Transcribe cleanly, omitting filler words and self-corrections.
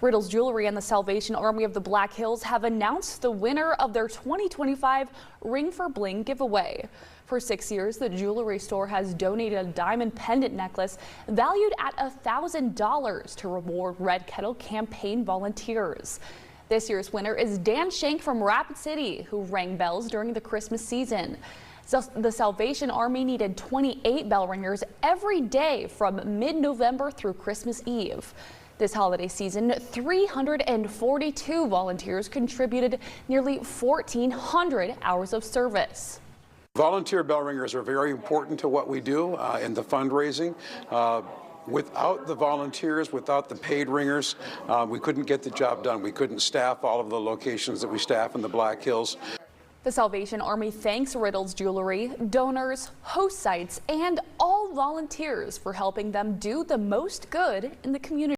Riddles Jewelry and the Salvation Army of the Black Hills have announced the winner of their 2025 Ring for Bling giveaway. For 6 years, the jewelry store has donated a diamond pendant necklace valued at $1,000 to reward Red Kettle campaign volunteers. This year's winner is Dan Shank from Rapid City, who rang bells during the Christmas season. The Salvation Army needed 28 bell ringers every day from mid-November through Christmas Eve. This holiday season, 342 volunteers contributed nearly 1,400 hours of service. Volunteer bell ringers are very important to what we do in the fundraising. Without the volunteers, without the paid ringers, we couldn't get the job done. We couldn't staff all of the locations that we staff in the Black Hills. The Salvation Army thanks Riddles Jewelry, donors, host sites, and all volunteers for helping them do the most good in the community.